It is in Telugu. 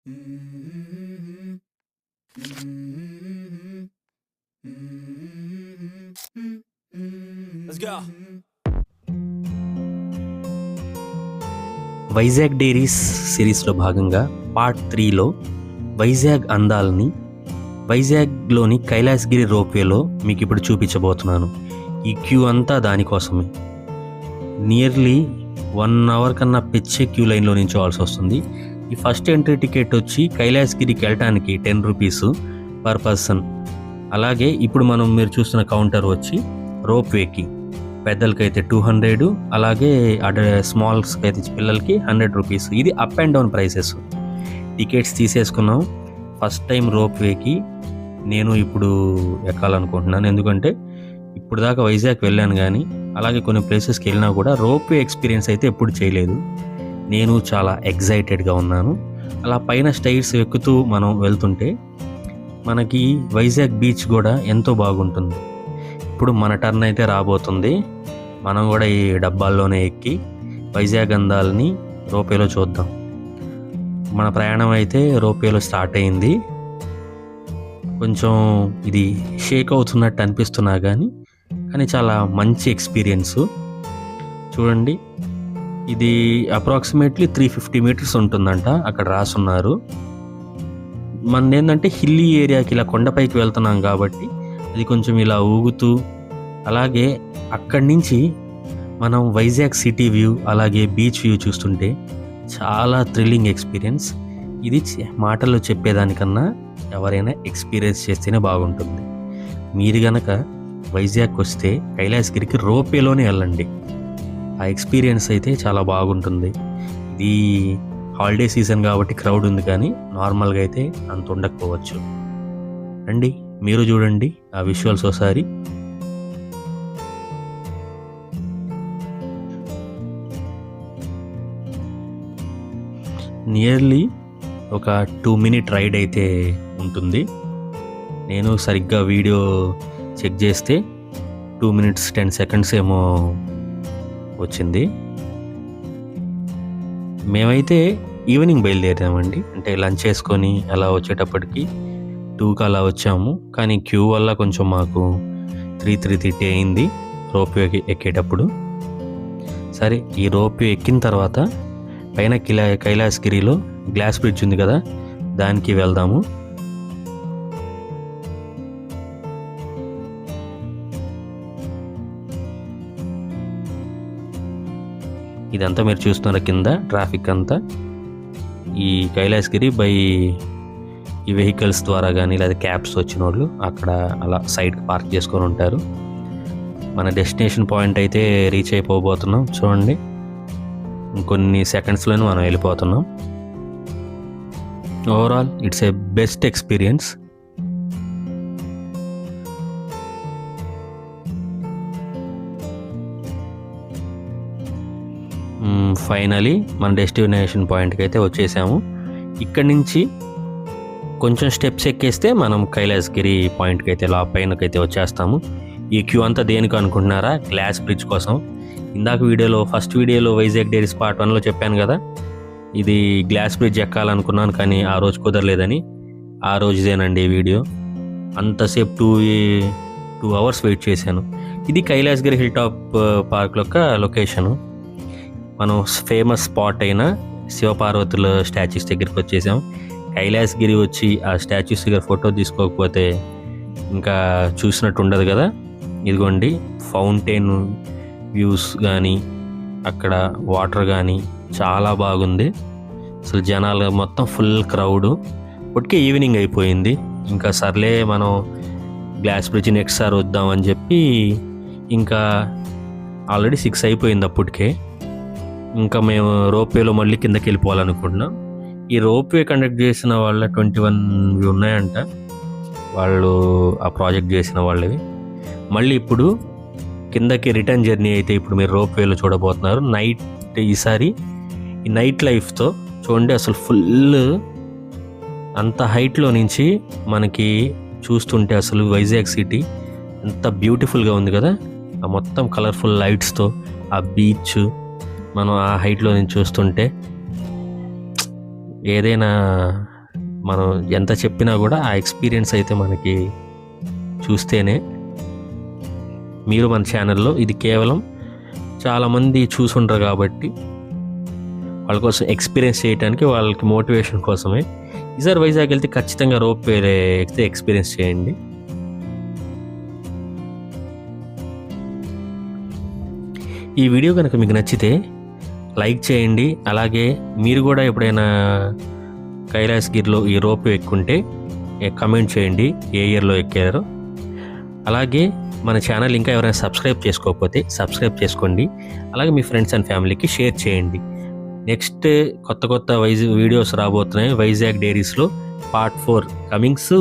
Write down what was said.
Let's go. వైజాగ్ డైరీస్ సిరీస్లో భాగంగా పార్ట్ 3లో వైజాగ్ అందాలని వైజాగ్లోని కైలాసగిరి రోప్వేలో మీకు ఇప్పుడు చూపించబోతున్నాను. ఈ క్యూ అంతా దానికోసమే. నియర్లీ 1 అవర్ కన్నా పెచ్చే క్యూ లైన్లో నించోవాల్సి వస్తుంది. ఈ ఫస్ట్ ఎంట్రీ టికెట్ వచ్చి కైలాసగిరికి వెళ్ళటానికి 10 రూపీస్ పర్ పర్సన్. అలాగే ఇప్పుడు మీరు చూస్తున్న కౌంటర్ వచ్చి రోప్వేకి పెద్దలకైతే 200, అలాగే స్మాల్స్కి అయితే పిల్లలకి 100 రూపీస్. ఇది up and down prices. Tickets తీసేసుకున్నాం. ఫస్ట్ టైం రోప్వేకి నేను ఇప్పుడు ఎక్కాలనుకుంటున్నాను. ఎందుకంటే ఇప్పుడు దాకా వైజాగ్ వెళ్ళాను కానీ అలాగే కొన్ని ప్లేసెస్కి వెళ్ళినా కూడా రోప్వే ఎక్స్పీరియన్స్ అయితే ఎప్పుడు చేయలేదు. నేను చాలా ఎగ్జైటెడ్గా ఉన్నాను. అలా పైన స్టైర్స్ ఎక్కుతూ మనం వెళ్తుంటే మనకి వైజాగ్ బీచ్ కూడా ఎంతో బాగుంటుంది. ఇప్పుడు మన టర్న్ అయితే రాబోతుంది. మనం కూడా ఈ డబ్బాల్లోనే ఎక్కి వైజాగ్ అందాలని రోప్వేలో చూద్దాం. మన ప్రయాణం అయితే రోప్వేలో స్టార్ట్ అయింది. కొంచెం ఇది షేక్ అవుతున్నట్టు అనిపిస్తున్నా కానీ చాలా మంచి ఎక్స్పీరియన్స్. చూడండి, ఇది అప్రాక్సిమేట్లీ 350 మీటర్స్ ఉంటుందంట, అక్కడ రాసున్నారు. మనది ఏంటంటే హిల్లీ ఏరియాకి ఇలా కొండపైకి వెళ్తున్నాం కాబట్టి అది కొంచెం ఇలా ఊగుతూ, అలాగే అక్కడి నుంచి మనం వైజాగ్ సిటీ వ్యూ అలాగే బీచ్ వ్యూ చూస్తుంటే చాలా థ్రిల్లింగ్ ఎక్స్పీరియన్స్. ఇది మాటల్లో చెప్పేదానికన్నా ఎవరైనా ఎక్స్పీరియన్స్ చేస్తేనే బాగుంటుంది. మీరు గనక వైజాగ్కి వస్తే కైలాసగిరికి రోప్వేలోనే వెళ్ళండి. ఆ ఎక్స్పీరియన్స్ అయితే చాలా బాగుంటుంది. ఇది హాలిడే సీజన్ కాబట్టి క్రౌడ్ ఉంది, కానీ నార్మల్గా అయితే అంత ఉండకపోవచ్చు. రండి, మీరు చూడండి ఆ విజువల్స్ ఒకసారి. నియర్లీ ఒక 2 మినిట్ రైడ్ అయితే ఉంటుంది. నేను సరిగ్గా వీడియో చెక్ చేస్తే 2 మినిట్స్ 10 సెకండ్స్ ఏమో వచ్చింది. మేమైతే ఈవినింగ్ బయలుదేరామండి. అంటే లంచ్ చేసుకొని అలా వచ్చేటప్పటికి 2కి అలా వచ్చాము. కానీ క్యూ వల్ల కొంచెం మాకు 3:30 అయింది రోప్వేకి ఎక్కేటప్పుడు. సరే, ఈ రోప్వే ఎక్కిన తర్వాత పైన కైలాసగిరిలో గ్లాస్ బ్రిడ్జ్ ఉంది కదా, దానికి వెళ్దాము. ఇదంతా మీరు చూస్తున్నారు కింద ట్రాఫిక్ అంతా. ఈ కైలాసగిరి బై ఈ వెహికల్స్ ద్వారా కానీ లేదా క్యాబ్స్ వచ్చిన వాళ్ళు అక్కడ అలా సైడ్కి పార్క్ చేసుకొని ఉంటారు. మన డెస్టినేషన్ పాయింట్ అయితే రీచ్ అయిపోబోతున్నాం. చూడండి, ఇంకొన్ని సెకండ్స్లోనే మనం వెళ్ళిపోతున్నాం. Overall it's a best experience. Finally మన డెస్టినేషన్ పాయింట్కి అయితే వచ్చేసాము. ఇక్కడి నుంచి కొంచెం స్టెప్స్ ఎక్కేస్తే మనం కైలాసగిరి పాయింట్కి అయితే పైనకైతే వచ్చేస్తాము. ఈ క్యూ అంతా దేనికి అనుకుంటున్నారా? గ్లాస్ బ్రిడ్జ్ కోసం. ఇందాక ఫస్ట్ వీడియోలో వైజాగ్ డైరీస్ పార్ట్ 1లో చెప్పాను కదా, ఇది గ్లాస్ బ్రిడ్జ్ ఎక్కాలనుకున్నాను కానీ ఆ రోజు కుదరలేదని. ఆ రోజుదేనండి ఈ వీడియో. అంతసేపు 2 అవర్స్ వెయిట్ చేశాను. ఇది కైలాసగిరి హిల్ టాప్ పార్క్ యొక్క లొకేషను. మనం ఫేమస్ స్పాట్ అయిన శివపార్వతుల స్టాచ్యూస్ దగ్గరికి వచ్చేసాం. కైలాసగిరి వచ్చి ఆ స్టాచ్యూస్ దగ్గర ఫోటో తీసుకోకపోతే ఇంకా చూసినట్టు ఉండదు కదా. ఇదిగోండి, ఫౌంటైన్ వ్యూస్ కానీ అక్కడ వాటర్ కానీ చాలా బాగుంది. అసలు జనాలు మొత్తం ఫుల్ క్రౌడ్. ఇప్పటికే ఈవినింగ్ అయిపోయింది. ఇంకా సర్లే మనం గ్లాస్ బ్రిడ్జ్ నెక్స్ట్ సారి వద్దామని చెప్పి ఇంకా ఆల్రెడీ 6 అయిపోయింది అప్పటికే. ఇంకా మేము రోప్వేలో మళ్ళీ కిందకి వెళ్ళిపోవాలనుకుంటున్నాం. ఈ రోప్వే కండక్ట్ చేసిన వాళ్ళ 21 ఉన్నాయంట, వాళ్ళు ఆ ప్రాజెక్ట్ చేసిన వాళ్ళవి. మళ్ళీ ఇప్పుడు కిందకి రిటర్న్ జర్నీ అయితే ఇప్పుడు మీరు రోప్వేలో చూడబోతున్నారు. నైట్ ఈసారి ఈ నైట్ లైఫ్తో చూడండి, అసలు ఫుల్ అంత హైట్లో నుంచి మనకి చూస్తుంటే అసలు వైజాగ్ సిటీ ఎంత బ్యూటిఫుల్గా ఉంది కదా. ఆ మొత్తం కలర్ఫుల్ లైట్స్తో ఆ బీచ్ మనం ఆ హైట్లో నుంచి చూస్తుంటే ఏదైనా మనం ఎంత చెప్పినా కూడా ఆ ఎక్స్పీరియన్స్ అయితే మనకి చూస్తేనే. మీరు మన ఛానల్లో ఇది కేవలం చాలామంది చూసుంటారు కాబట్టి వాళ్ళ కోసం ఎక్స్పీరియన్స్ చేయడానికి, వాళ్ళకి మోటివేషన్ కోసమే. ఈసారి వైజాగ్ వెళ్తే ఖచ్చితంగా రోప్ వే ఎక్కితే ఎక్స్పీరియన్స్ చేయండి. ఈ వీడియో కనుక మీకు నచ్చితే లైక్ చేయండి. అలాగే మీరు కూడా ఎప్పుడైనా కైలాసగిరిలో ఈ రోప్ ఎక్కుంటే కమెంట్ చేయండి ఏ ఇయర్లో ఎక్కారో. అలాగే మన ఛానల్ ఇంకా ఎవరైనా సబ్స్క్రైబ్ చేసుకోకపోతే సబ్స్క్రైబ్ చేసుకోండి. అలాగే మీ ఫ్రెండ్స్ అండ్ ఫ్యామిలీకి షేర్ చేయండి. నెక్స్ట్ కొత్త వీడియోస్ రాబోతున్నాయి వైజాగ్ డైరీస్లో పార్ట్ 4 కమింగ్స్.